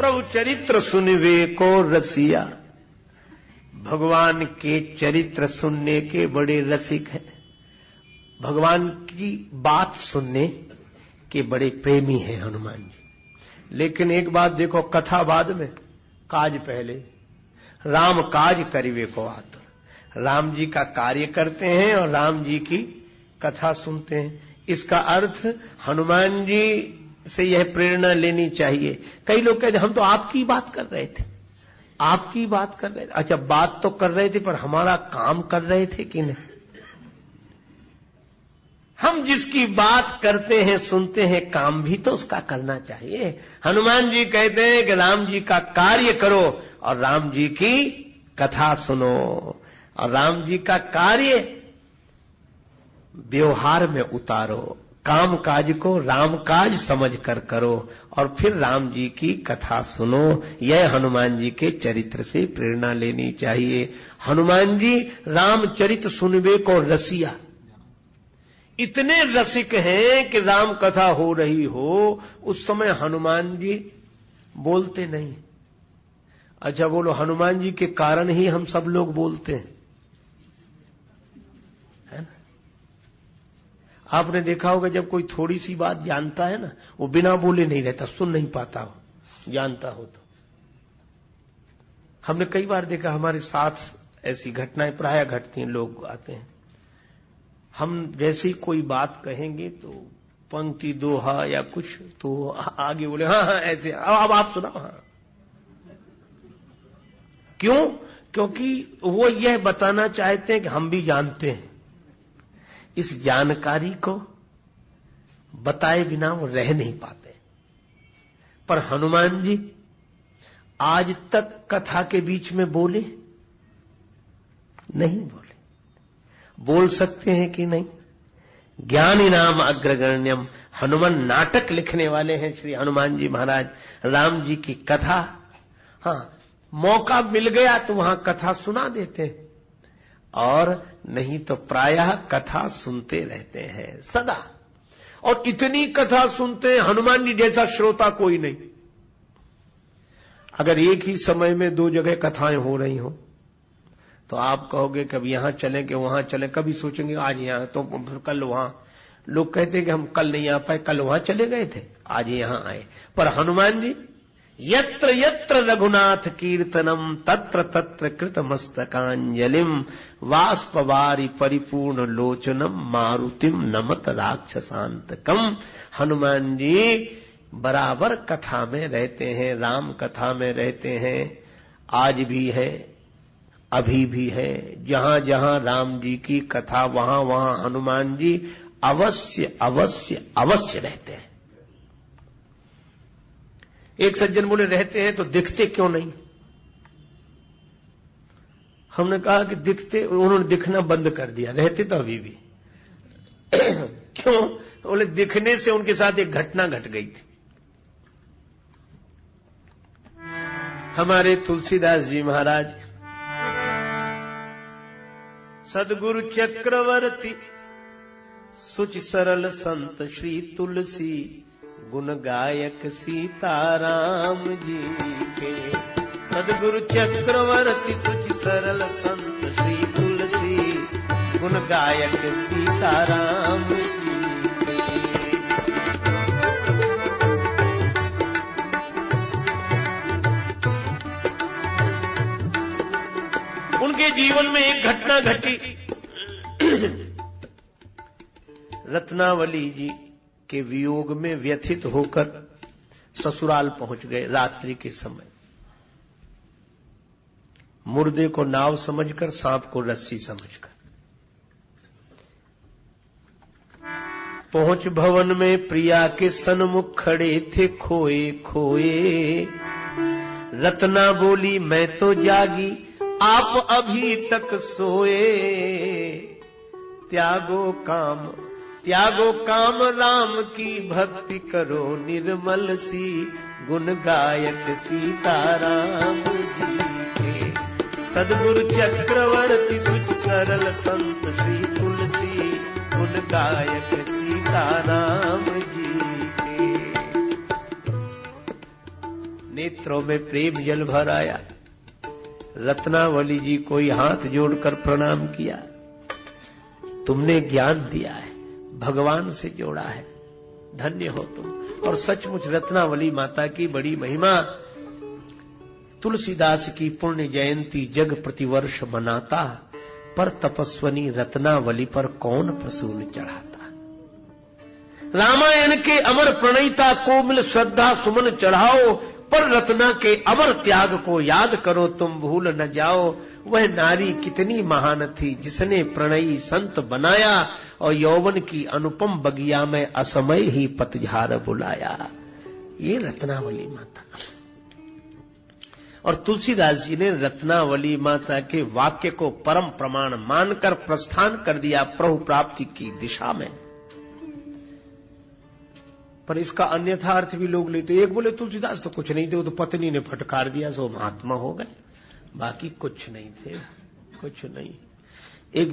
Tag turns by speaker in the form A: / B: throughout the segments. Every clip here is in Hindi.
A: प्रभु चरित्र सुनवे को रसिया। भगवान के चरित्र सुनने के बड़े रसिक हैं, भगवान की बात सुनने के बड़े प्रेमी हैं हनुमान जी। लेकिन एक बात देखो, कथा बाद में, काज पहले। राम काज करिवे को आतुर। राम जी का कार्य करते हैं और राम जी की कथा सुनते हैं। इसका अर्थ हनुमान जी से यह प्रेरणा लेनी चाहिए। कई लोग कहते हम तो आपकी बात कर रहे थे, आपकी बात कर रहे थे। अच्छा, बात तो कर रहे थे, पर हमारा काम कर रहे थे कि नहीं? हम जिसकी बात करते हैं, सुनते हैं, काम भी तो उसका करना चाहिए। हनुमान जी कहते हैं कि राम जी का कार्य करो और राम जी की कथा सुनो, और राम जी का कार्य व्यवहार में उतारो। काम काज को राम काज समझ कर करो और फिर राम जी की कथा सुनो। यह हनुमान जी के चरित्र से प्रेरणा लेनी चाहिए। हनुमान जी रामचरित सुनबे को रसिया, इतने रसिक हैं कि राम कथा हो रही हो उस समय हनुमान जी बोलते नहीं। अच्छा बोलो, हनुमान जी के कारण ही हम सब लोग बोलते हैं, है ना? आपने देखा होगा जब कोई थोड़ी सी बात जानता है ना, वो बिना बोले नहीं रहता, सुन नहीं पाता हो, जानता हो तो। हमने कई बार देखा, हमारे साथ ऐसी घटनाएं प्रायः घटती हैं। लोग आते हैं, हम जैसे ही कोई बात कहेंगे तो पंक्ति दोहा या कुछ तो आगे बोले हाँ हाँ ऐसे, अब आप सुनाओ। हाँ, क्यों? क्योंकि वो यह बताना चाहते हैं कि हम भी जानते हैं। इस जानकारी को बताए बिना वो रह नहीं पाते। पर हनुमान जी आज तक कथा के बीच में बोले नहीं? बोल सकते हैं कि नहीं? ज्ञानी नाम अग्रगण्यम, हनुमान नाटक लिखने वाले हैं श्री हनुमान जी महाराज। राम जी की कथा, हाँ, मौका मिल गया तो वहां कथा सुना देते हैं, और नहीं तो प्रायः कथा सुनते रहते हैं सदा। और इतनी कथा सुनते हैं, हनुमान जी जैसा श्रोता कोई नहीं। अगर एक ही समय में दो जगह कथाएं हो रही हो तो आप कहोगे कभी यहां चले कि वहां चले, कभी सोचेंगे आज यहां तो फिर कल वहां। लोग कहते हैं कि हम कल नहीं आ पाए, कल वहां चले गए थे, आज यहां आए। पर हनुमान जी यत्र यत्र रघुनाथ कीर्तनम तत्र तत्र कृत मस्तकांजलिम वाष्पवारी परिपूर्ण लोचनम मारुतिम नमत राक्षसांतकम। हनुमान जी बराबर कथा में रहते हैं, राम कथा में रहते हैं। आज भी है, अभी भी है। जहां जहां राम जी की कथा वहां वहां हनुमान जी अवश्य अवश्य अवश्य रहते हैं। एक सज्जन बोले रहते हैं तो दिखते क्यों नहीं? हमने कहा कि दिखते, उन्होंने दिखना बंद कर दिया, रहते तो अभी भी। क्यों? बोले दिखने से उनके साथ एक घटना घट गई थी। हमारे तुलसीदास जी महाराज सदगुरु चक्रवर्ती सुच सरल संत श्री तुलसी गुण गायक सीताराम जी के। सदगुरु चक्रवर्ती सुच सरल संत श्री तुलसी गुण गायक सीताराम जी के। उनके जीवन में एक घटना घटी। रत्नावली जी के वियोग में व्यथित होकर ससुराल पहुंच गए रात्रि के समय। मुर्दे को नाव समझकर, सांप को रस्सी समझकर पहुंच भवन में प्रिया के सन्मुख खड़े थे खोए खोए। रत्ना बोली मैं तो जागी आप अभी तक सोए। त्यागो काम राम की भक्ति करो निर्मल सी गुण गायक सीताराम जी के। सदगुरु चक्रवर्ती सुच सरल संत श्री तुलसी गुण गायक सीताराम जी के। नेत्रों में प्रेम जल भर आया। रत्नावली जी को हाथ जोड़कर प्रणाम किया। तुमने ज्ञान दिया है, भगवान से जोड़ा है, धन्य हो तुम। और सचमुच रत्नावली माता की बड़ी महिमा। तुलसीदास की पुण्य जयंती जग प्रतिवर्ष मनाता, पर तपस्वनी रत्नावली पर कौन प्रसून चढ़ाता। रामायण के अमर प्रणयिता को मिल श्रद्धा सुमन चढ़ाओ, पर रत्ना के अमर त्याग को याद करो तुम भूल न जाओ। वह नारी कितनी महान थी जिसने प्रणयी संत बनाया, और यौवन की अनुपम बगिया में असमय ही पतझार बुलाया। ये रत्नावली माता। और तुलसीदास जी ने रत्नावली माता के वाक्य को परम प्रमाण मानकर प्रस्थान कर दिया प्रभु प्राप्ति की दिशा में। पर इसका अन्यथा अर्थ भी लोग लेते। एक बोले तुलसीदास तो कुछ नहीं थे, वो तो पत्नी ने फटकार दिया सो महात्मा हो गए, बाकी कुछ नहीं थे, कुछ नहीं। एक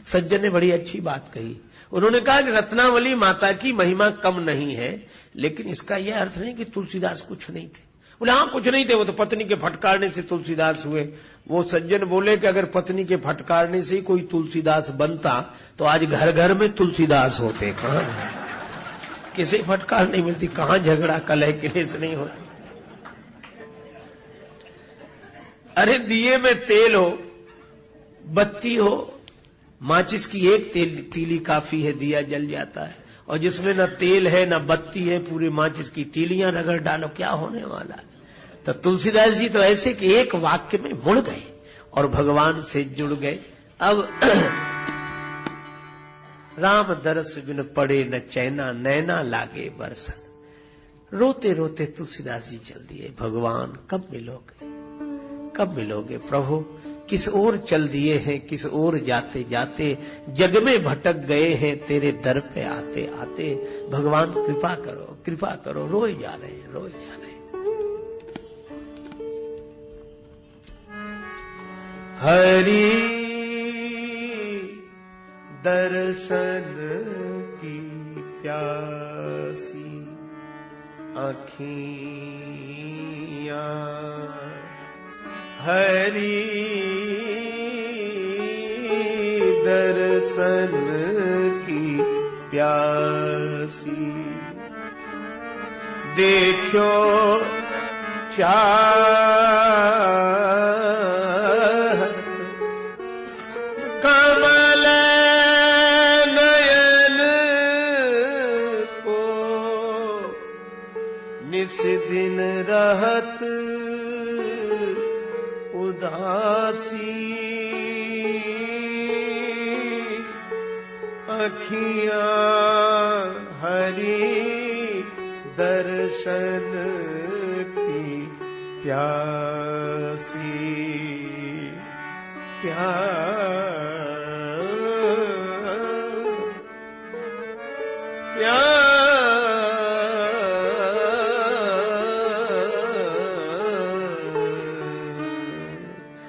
A: सज्जन ने बड़ी अच्छी बात कही। उन्होंने कहा कि रत्नावली माता की महिमा कम नहीं है, लेकिन इसका यह अर्थ नहीं कि तुलसीदास कुछ नहीं थे। बोले हाँ कुछ नहीं थे, वो तो पत्नी के फटकारने से तुलसीदास हुए। वो सज्जन बोले कि अगर पत्नी के फटकारने से कोई तुलसीदास बनता तो आज घर घर में तुलसीदास होते। कहां किसी फटकार नहीं मिलती, कहां झगड़ा कलह क्लेश नहीं होती। अरे दिए में तेल हो, बत्ती हो, माचिस की एक तीली काफी है, दिया जल जाता है। और जिसमें न तेल है न बत्ती है, पूरे माचिस की तीलियां रगड़ डालो, क्या होने वाला है। तो तुलसीदास जी तो ऐसे कि एक वाक्य में मुड़ गए और भगवान से जुड़ गए। अब राम दरस बिन पड़े न चैना, नैना लागे बरसन। रोते रोते तुलसीदास जी चल दिए। भगवान कब मिलोगे, कब मिलोगे प्रभु। किस ओर चल दिए हैं, किस ओर जाते जाते जग में भटक गए हैं, तेरे दर पे आते आते। भगवान कृपा करो, कृपा करो। रोए जा रहे हैं, रोए जा रहे हैं। हरि दर्शन की प्यासी आँखियाँ, हरि दर्शन की प्यासी। देखो कमल नयन को, निस दिन रहत उदासी। अखियाँ हरि दर्शन की प्यासी,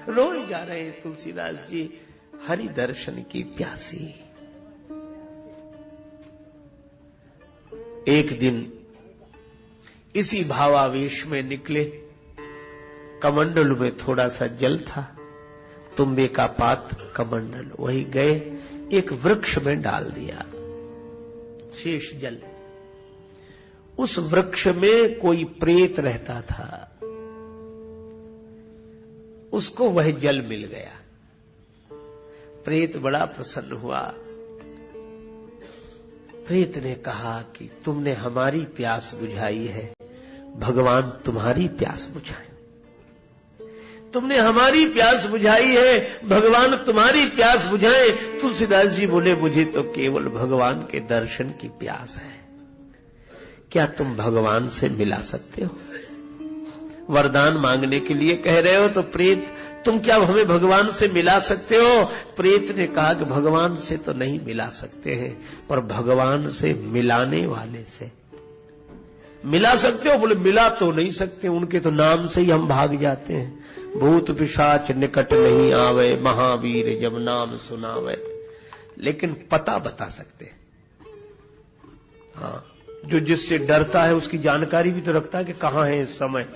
A: रोए जा रहे हैं तुलसीदास जी, हरि दर्शन की प्यासी। एक दिन इसी भावावेश में निकले। कमंडल में थोड़ा सा जल था, तुम्बे का पात्र कमंडल, वही गए एक वृक्ष में डाल दिया शेष जल। उस वृक्ष में कोई प्रेत रहता था, उसको वह जल मिल गया। प्रेत बड़ा प्रसन्न हुआ। प्रेत ने कहा कि तुमने हमारी प्यास बुझाई है, भगवान तुम्हारी प्यास बुझाए। तुमने हमारी प्यास बुझाई है, भगवान तुम्हारी प्यास बुझाए। तुलसीदास जी बोले मुझे तो केवल भगवान के दर्शन की प्यास है। क्या तुम भगवान से मिला सकते हो? वरदान मांगने के लिए कह रहे हो तो प्रेत तुम क्या हमें भगवान से मिला सकते हो? प्रेत ने कहा कि भगवान से तो नहीं मिला सकते हैं, पर भगवान से मिलाने वाले से मिला सकते हो। बोले मिला तो नहीं सकते, उनके तो नाम से ही हम भाग जाते हैं। भूत पिशाच निकट नहीं आवे, महावीर जब नाम सुनावे। लेकिन पता बता सकते हैं। हाँ, जो जिससे डरता है उसकी जानकारी भी तो रखता है कि कहां है इस समय।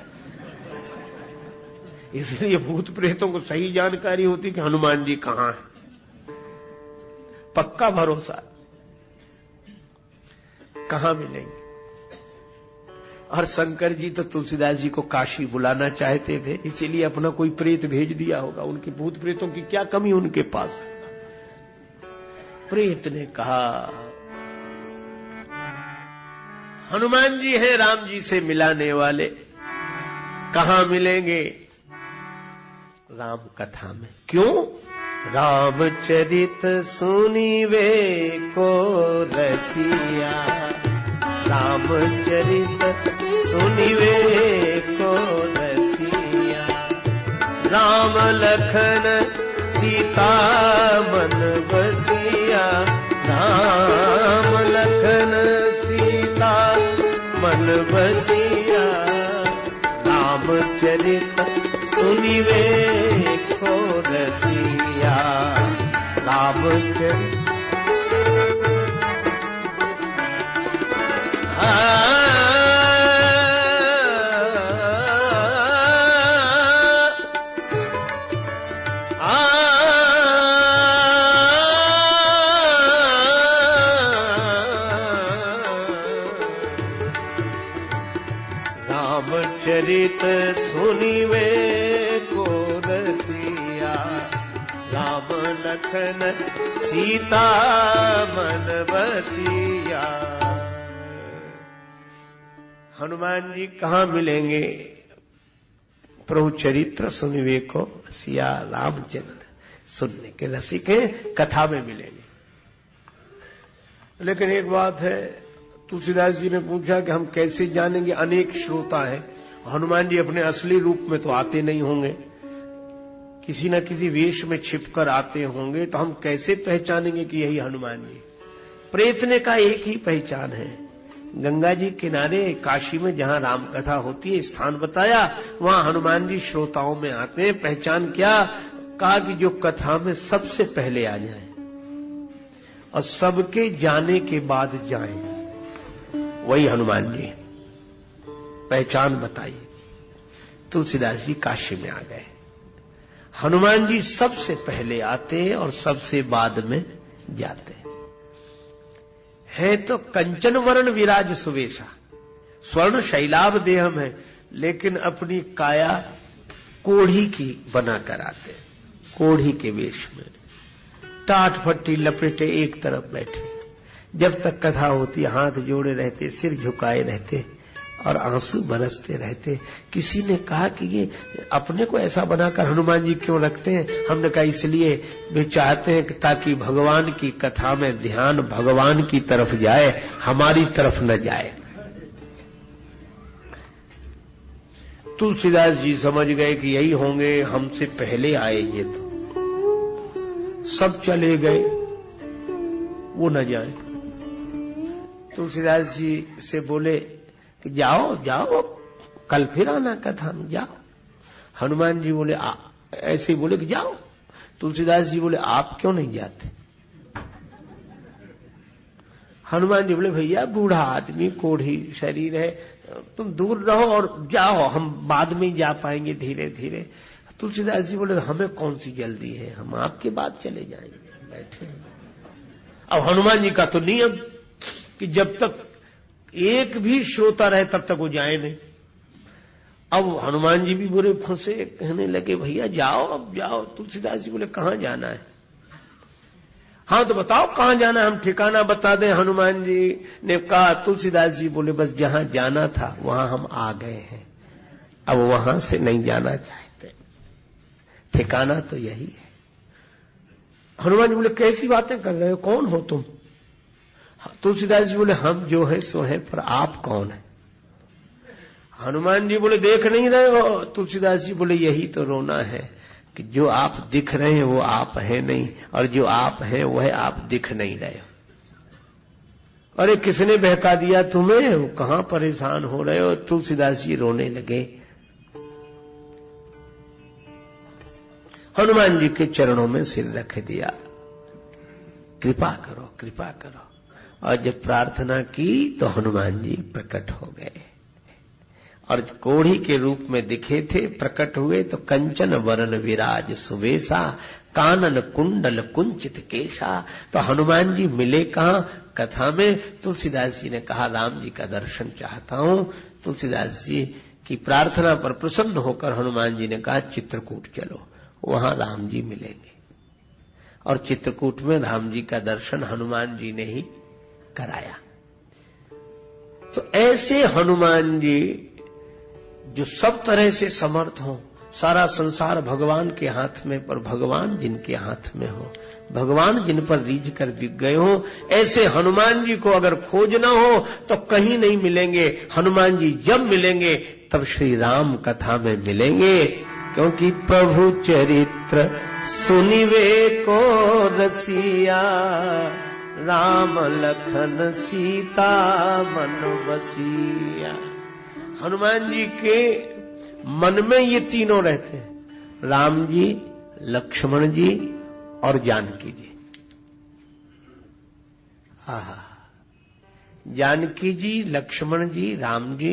A: इसलिए भूत प्रेतों को सही जानकारी होती कि हनुमान जी कहां हैं, पक्का भरोसा, कहां मिलेंगे। और शंकर जी तो तुलसीदास जी को काशी बुलाना चाहते थे, इसीलिए अपना कोई प्रेत भेज दिया होगा। उनके भूत प्रेतों की क्या कमी उनके पास। प्रेत ने कहा हनुमान जी हैं राम जी से मिलाने वाले, कहां मिलेंगे? राम कथा में। क्यों? रामचरित सुनिवे को रसिया, रामचरित सुनिवे को रसिया, राम लखन सीता मन बसिया, राम लखन सीता मन बसिया, रामचरित सुनिवे को रसिया, रामचरित रामचरित सुनिवे को रसिया, राम लखन सीता मन बसिया। हनुमान जी कहां मिलेंगे? प्रभु चरित्र सुनिवे को रसिया, रामचरित्र सुनने के रसिक हैं, कथा में मिलेंगे। लेकिन एक बात है, तुलसीदास जी ने पूछा कि हम कैसे जानेंगे? अनेक श्रोता है, हनुमान जी अपने असली रूप में तो आते नहीं होंगे, किसी न किसी वेश में छिपकर आते होंगे, तो हम कैसे पहचानेंगे कि यही हनुमान जी? प्रेतने का एक ही पहचान है, गंगा जी किनारे काशी में जहां राम कथा होती है, स्थान बताया, वहां हनुमान जी श्रोताओं में आते हैं। पहचान क्या? कहा कि जो कथा में सबसे पहले आ जाए और सबके जाने के बाद जाए, वही हनुमान जी। पहचान बताई। तुलसीदास जी काशी में आ गए। हनुमान जी सबसे पहले आते हैं और सबसे बाद में जाते हैं। है तो कंचन वर्ण विराज सुवेशा, स्वर्ण शैलाभ देह में, लेकिन अपनी काया कोढ़ी की बनाकर आते हैं, कोढ़ी के वेश में, टाट फट्टी लपेटे एक तरफ बैठे। जब तक कथा होती हाथ जोड़े रहते, सिर झुकाए रहते और आंसू बरसते रहते। किसी ने कहा कि ये अपने को ऐसा बनाकर हनुमान जी क्यों रखते हैं? हमने कहा इसलिए वे चाहते हैं कि ताकि भगवान की कथा में ध्यान भगवान की तरफ जाए, हमारी तरफ न जाए। तुलसीदास जी समझ गए कि यही होंगे, हमसे पहले आए ये, तो सब चले गए, वो न जाए। तुलसीदास जी से बोले कि जाओ जाओ, कल फिर आना कथा में, जाओ। हनुमान जी बोले ऐसे ही बोले कि जाओ। तुलसीदास जी बोले आप क्यों नहीं जाते? हनुमान जी बोले भैया बूढ़ा आदमी, कोढ़ी शरीर है, तुम दूर रहो और जाओ, हम बाद में जा पाएंगे धीरे धीरे। तुलसीदास जी बोले हमें कौन सी जल्दी है, हम आपके बाद चले जाएंगे, बैठे। अब हनुमान जी का तो नियम कि जब तक एक भी श्रोता रहे तब तक वो जाए नहीं। अब हनुमान जी भी बुरे फंसे, कहने लगे भैया जाओ, अब जाओ। तुलसीदास जी बोले कहां जाना है? हाँ तो बताओ कहां जाना है, हम ठिकाना बता दें। हनुमान जी ने कहा, तुलसीदास जी बोले बस जहां जाना था वहां हम आ गए हैं, अब वहां से नहीं जाना चाहते, ठिकाना तो यही है। हनुमान जी बोले कैसी बातें कर रहे हो, कौन हो तुम? तुलसीदास जी बोले हम जो है सो है, पर आप कौन है? हनुमान जी बोले देख नहीं रहे हो? तुलसीदास जी बोले यही तो रोना है कि जो आप दिख रहे हैं वो आप हैं नहीं, और जो आप हैं वह आप दिख नहीं रहे हो। अरे किसने बहका दिया तुम्हें, कहां परेशान हो रहे हो? तुलसीदास जी रोने लगे। हनुमान जी के चरणों में सिर रख दिया, कृपा करो कृपा करो। और जब प्रार्थना की तो हनुमान जी प्रकट हो गए और कोढ़ी के रूप में दिखे थे, प्रकट हुए तो कंचन वरण विराज सुवेशा, कानन कुंडल कुंचित केशा। तो हनुमान जी मिले कहां? कथा में। तुलसीदास जी ने कहा राम जी का दर्शन चाहता हूं। तुलसीदास जी की प्रार्थना पर प्रसन्न होकर हनुमान जी ने कहा चित्रकूट चलो, वहां राम जी मिलेंगे। और चित्रकूट में राम जी का दर्शन हनुमान जी ने ही कराया। तो ऐसे हनुमान जी जो सब तरह से समर्थ हो, सारा संसार भगवान के हाथ में, पर भगवान जिनके हाथ में हो, भगवान जिन पर रीझ कर बिक गए हो, ऐसे हनुमान जी को अगर खोजना हो तो कहीं नहीं मिलेंगे। हनुमान जी जब मिलेंगे तब श्री राम कथा में मिलेंगे, क्योंकि प्रभु चरित्र सुनिवे को रसिया, राम लखन सीता मन बसिया। हनुमान जी के मन में ये तीनों रहते हैं, राम जी, लक्ष्मण जी और जानकी जी। आहा, जानकी जी, लक्ष्मण जी, राम जी,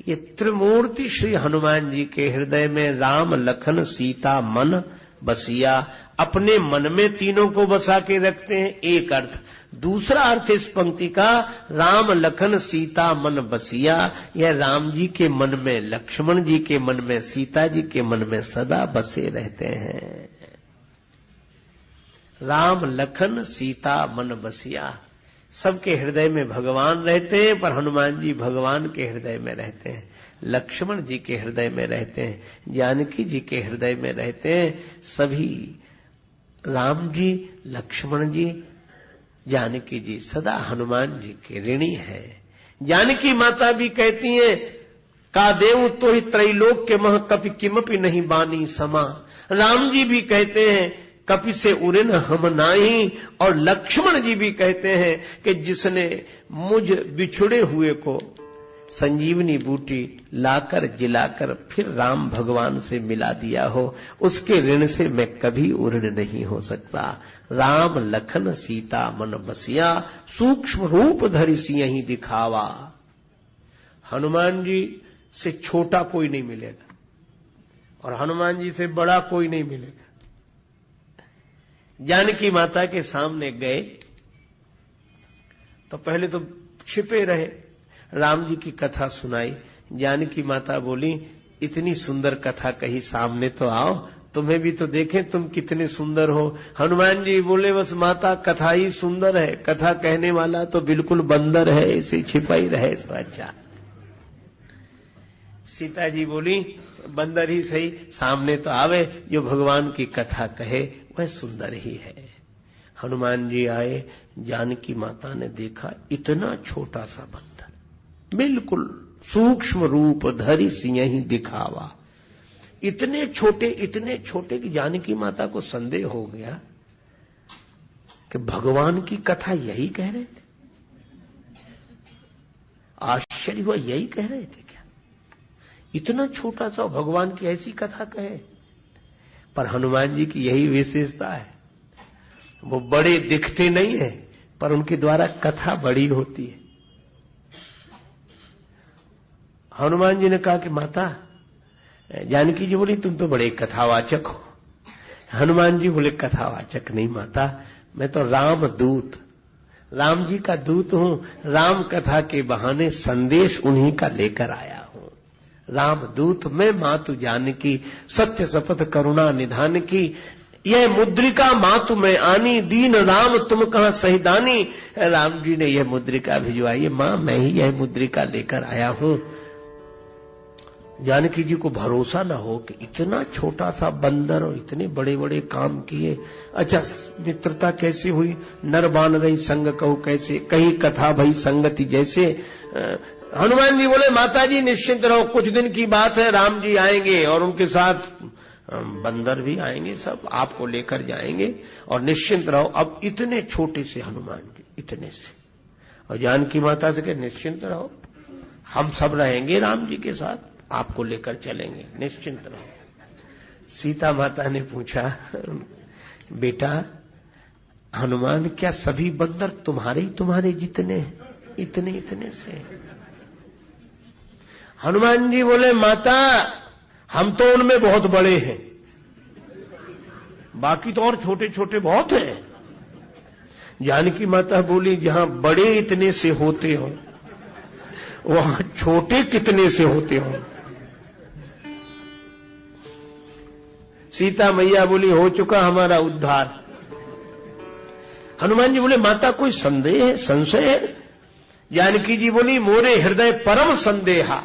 A: ये त्रिमूर्ति श्री हनुमान जी के हृदय में राम लखन सीता मन बसिया, अपने मन में तीनों को बसा के रखते हैं। एक अर्थ। दूसरा अर्थ इस पंक्ति का, राम लखन सीता मन बसिया, यह राम जी के मन में, लक्ष्मण जी के मन में, सीता जी के मन में सदा बसे रहते हैं। राम लखन सीता मन बसिया, सबके हृदय में भगवान रहते हैं, पर हनुमान जी भगवान के हृदय में रहते हैं, लक्ष्मण जी के हृदय में रहते हैं, जानकी जी के हृदय में रहते हैं। सभी राम जी, लक्ष्मण जी, जानकी जी सदा हनुमान जी के ऋणी है। जानकी माता भी कहती हैं, का देव तो ही त्रैलोक के मह कपि किमपि नहीं बानी समा। राम जी भी कहते हैं कपि से उरिन हम नाही, और लक्ष्मण जी भी कहते हैं कि जिसने मुझ बिछुड़े हुए को संजीवनी बूटी लाकर जिलाकर फिर राम भगवान से मिला दिया हो, उसके ऋण से मैं कभी उऋण नहीं हो सकता। राम लखन सीता मन बसिया, सूक्ष्म रूप धरि सियहि दिखावा। हनुमान जी से छोटा कोई नहीं मिलेगा और हनुमान जी से बड़ा कोई नहीं मिलेगा। जानकी माता के सामने गए तो पहले तो छिपे रहे, राम जी की कथा सुनाई। जानकी माता बोली, इतनी सुंदर कथा कही, सामने तो आओ, तुम्हें भी तो देखें तुम कितने सुंदर हो। हनुमान जी बोले, बस माता कथा ही सुंदर है, कथा कहने वाला तो बिल्कुल बंदर है, इसे छिपा ही रहे सो अच्छा। सीता जी बोली, बंदर ही सही, सामने तो आवे, जो भगवान की कथा कहे वह सुंदर ही है। हनुमान जी आए, जानकी माता ने देखा इतना छोटा सा बंदर, बिल्कुल सूक्ष्म रूप धरि सियहि दिखावा। इतने छोटे कि जानकी माता को संदेह हो गया कि भगवान की कथा यही कह रहे थे। आश्चर्य हुआ, यही कह रहे थे क्या? इतना छोटा सा भगवान की ऐसी कथा कहे। पर हनुमान जी की यही विशेषता है, वो बड़े दिखते नहीं है, पर उनके द्वारा कथा बड़ी होती है। हनुमान जी ने कहा कि माता, जानकी जी बोली, तुम तो बड़े कथावाचक हो। हनुमान जी बोले, कथावाचक नहीं माता, मैं तो राम दूत, राम जी का दूत हूं। राम कथा के बहाने संदेश उन्हीं का लेकर आया हूं। राम दूत मैं मातु जानकी, सत्य शपथ करुणा निधान की। यह मुद्रिका मातु में आनी, दीन राम तुम कहां सहिदानी। राम जी ने यह मुद्रिका भिजवाई, मां मैं ही यह मुद्रिका लेकर आया हूं। जानकी जी को भरोसा न हो कि इतना छोटा सा बंदर और इतने बड़े बड़े काम किए। अच्छा, मित्रता कैसे हुई? नर बान रही संग कहू कैसे, कही कथा भई संगति जैसे। हनुमान जी बोले, माता जी निश्चिंत रहो, कुछ दिन की बात है, राम जी आएंगे और उनके साथ बंदर भी आएंगे, सब आपको लेकर जाएंगे और निश्चिंत रहो। अब इतने छोटे से हनुमान जी, इतने से, और जानकी माता से कहे, निश्चिंत रहो, हम सब रहेंगे राम जी के साथ, आपको लेकर चलेंगे, निश्चिंत रहो। सीता माता ने पूछा, बेटा हनुमान, क्या सभी बंदर तुम्हारे जितने हैं? इतने से? हनुमान जी बोले माता हम तो उनमें बहुत बड़े हैं, बाकी तो और छोटे छोटे बहुत हैं। जानकी माता बोली जहां बड़े इतने से होते हो वहां छोटे कितने से होते हो। सीता मैया बोली हो चुका हमारा उद्धार। हनुमान जी बोले माता कोई संदेह है, संशय है? जानकी जी बोली मोरे हृदय परम संदेहा।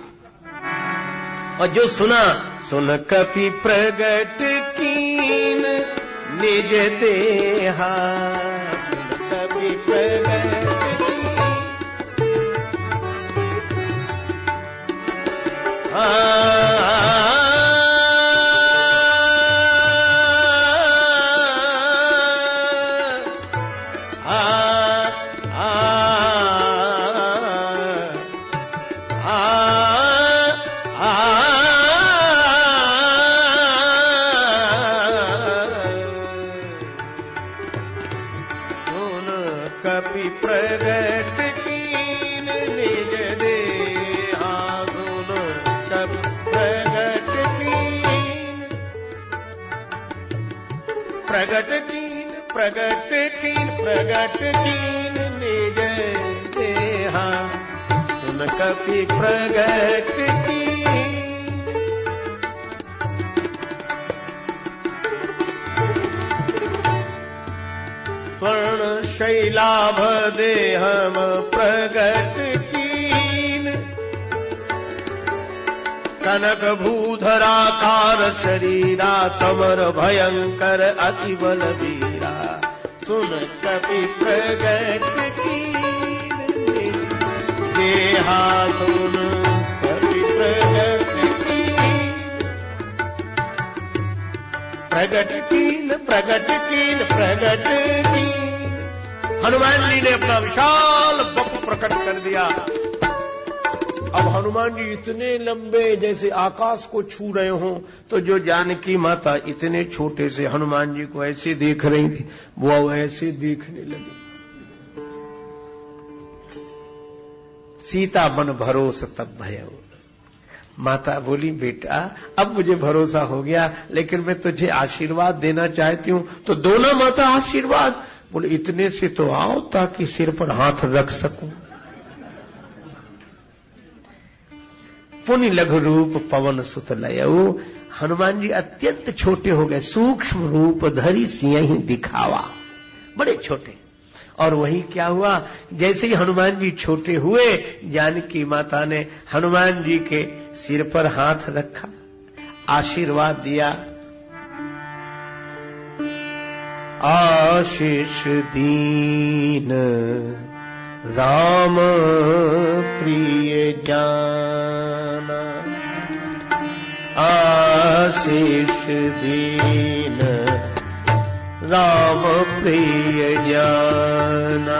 A: और जो सुना सुन कपि प्रगट कीन निज देहा, सुन कपि प्रगट कपि प्रगट कीन निज देहा, सुन कपि प्रगट कीन, प्रगट कीन प्रगट कीन प्रगट कीन निज देहा, सुन कपि प्रगट कीन। स्वर्ण शैलाभ देहम प्रगट कीन, कनक भूधराकार शरीरा, समर भयंकर अति बलवीरा, सुन कपि प्रगट कीन देहा, सुन कपि प्रगट कीन, प्रगट कीन प्रगट कीन प्रगट कीन। हनुमान जी ने अपना विशाल बप प्रकट कर दिया। अब हनुमान जी इतने लंबे जैसे आकाश को छू रहे हों, तो जो जानकी माता इतने छोटे से हनुमान जी को ऐसे देख रही थी, वो ऐसे देखने लगी। सीता मन भरोस तब भयो। माता बोली बेटा अब मुझे भरोसा हो गया, लेकिन मैं तुझे आशीर्वाद देना चाहती हूं। तो दो ना माता आशीर्वाद। बोले इतने से तो आओ ताकि सिर पर हाथ रख सकूं। पुनि लघु रूप पवन सुत लयऊ। हनुमान जी अत्यंत छोटे हो गए, सूक्ष्म रूप धरी सिंह दिखावा, बड़े छोटे। और वही क्या हुआ, जैसे ही हनुमान जी छोटे हुए, जानकी माता ने हनुमान जी के सिर पर हाथ रखा, आशीर्वाद दिया। आशीष दीन राम प्रिय जाना, आशीष दीन राम प्रिय जाना,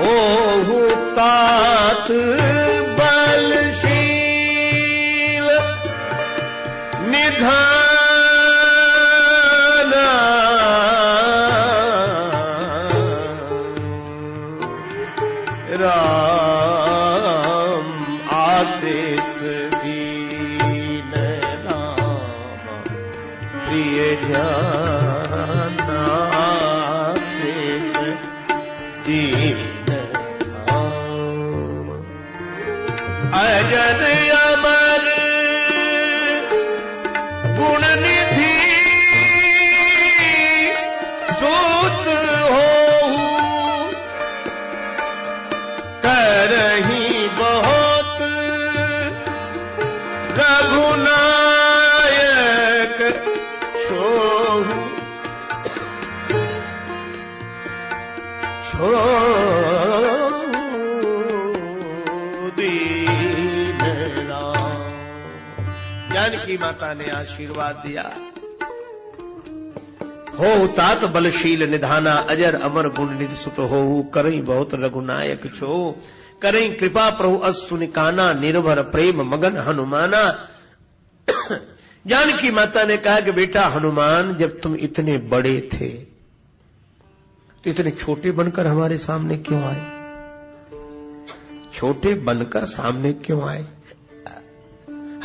A: ओहु तात बलशील निधान, राम आशीष दीन राम प्रिय जाना, आशीष दीन राम। अजर अमर गुण निधि सूत होहु, करही बहुत रघुनायक छोहु, दीन राम। जानकी माता ने आशीर्वाद दिया। हो तात बलशील निधाना, अजर अमर गुण निधि सुत होहु, करई बहुत रघुनायक छो, करई कृपा प्रभु अस्तु निकाना, निर्भर प्रेम मगन हनुमाना। जानकी माता ने कहा कि बेटा हनुमान जब तुम इतने बड़े थे तो इतने छोटे बनकर हमारे सामने क्यों आए? छोटे बनकर सामने क्यों आए?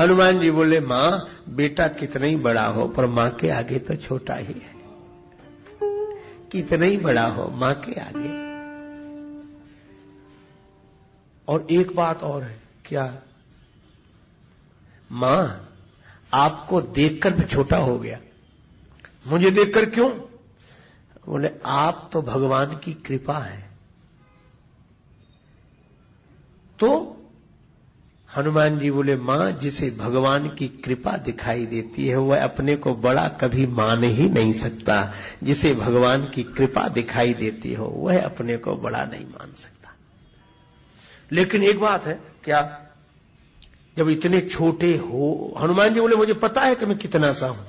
A: हनुमान जी बोले, मां बेटा कितना ही बड़ा हो पर मां के आगे तो छोटा ही है। कितना ही बड़ा हो मां के आगे। और एक बात और है, क्या? मां आपको देखकर भी छोटा हो गया। मुझे देखकर क्यों? बोले, आप तो भगवान की कृपा है। तो हनुमान जी बोले, मां जिसे भगवान की कृपा दिखाई देती है वह अपने को बड़ा कभी मान ही नहीं सकता। जिसे भगवान की कृपा दिखाई देती हो वह अपने को बड़ा नहीं मान सकता। लेकिन एक बात है, क्या? जब इतने छोटे हो, हनुमान जी बोले, मुझे पता है कि मैं कितना सा हूं,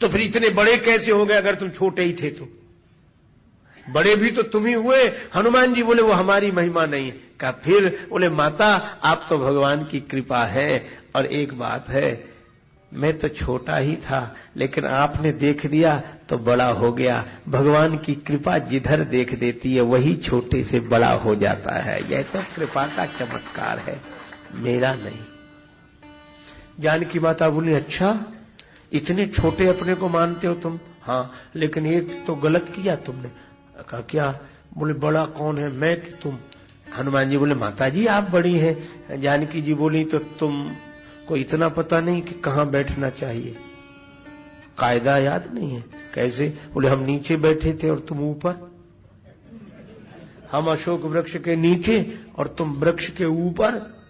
A: तो फिर इतने बड़े कैसे हो गए अगर तुम छोटे ही थे तो? बड़े भी तो तुम ही हुए। हनुमान जी बोले, वो हमारी महिमा नहीं है। कहा फिर? बोले, माता आप तो भगवान की कृपा है। और एक बात है, मैं तो छोटा ही था लेकिन आपने देख दिया तो बड़ा हो गया। भगवान की कृपा जिधर देख देती है वही छोटे से बड़ा हो जाता है। यह तो कृपा का चमत्कार है, मेरा नहीं। जानकी माता बोली, अच्छा इतने छोटे अपने को मानते हो तुम? हाँ, लेकिन एक तो गलत किया तुमने। कहा क्या? बोले, बड़ा कौन है, मैं कि तुम? हनुमान जी बोले, माता जी आप बड़ी हैं। जानकी जी बोली, तो तुम को इतना पता नहीं कि कहां बैठना चाहिए? कायदा याद नहीं है? कैसे? बोले, हम नीचे बैठे थे और तुम ऊपर। हम अशोक वृक्ष के नीचे और तुम वृक्ष के ऊपर।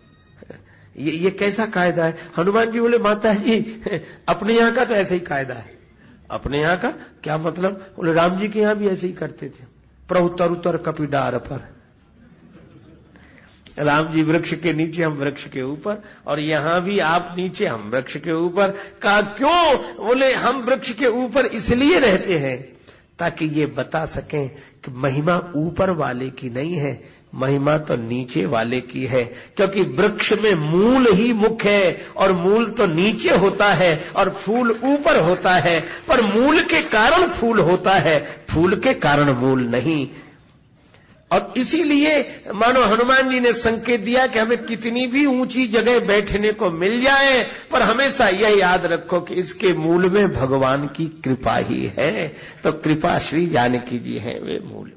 A: ये कैसा कायदा है? हनुमान जी बोले, माता जी अपने यहाँ का तो ऐसा ही कायदा है। अपने यहाँ का क्या मतलब? बोले, राम जी के यहाँ भी ऐसे ही करते थे। प्रउतर उतर कपिडार पर। राम जी वृक्ष के नीचे, हम वृक्ष के ऊपर, और यहां भी आप नीचे हम वृक्ष के ऊपर। कहा क्यों? बोले, हम वृक्ष के ऊपर इसलिए रहते हैं ताकि ये बता सकें कि महिमा ऊपर वाले की नहीं है, महिमा तो नीचे वाले की है। क्योंकि वृक्ष में मूल ही मुख्य है और मूल तो नीचे होता है और फूल ऊपर होता है। पर मूल के कारण फूल होता है, फूल के कारण मूल नहीं। और इसीलिए मानो हनुमान जी ने संकेत दिया कि हमें कितनी भी ऊंची जगह बैठने को मिल जाए पर हमेशा यह याद रखो कि इसके मूल में भगवान की कृपा ही है। तो कृपा श्री जानकी जी है, वे मूल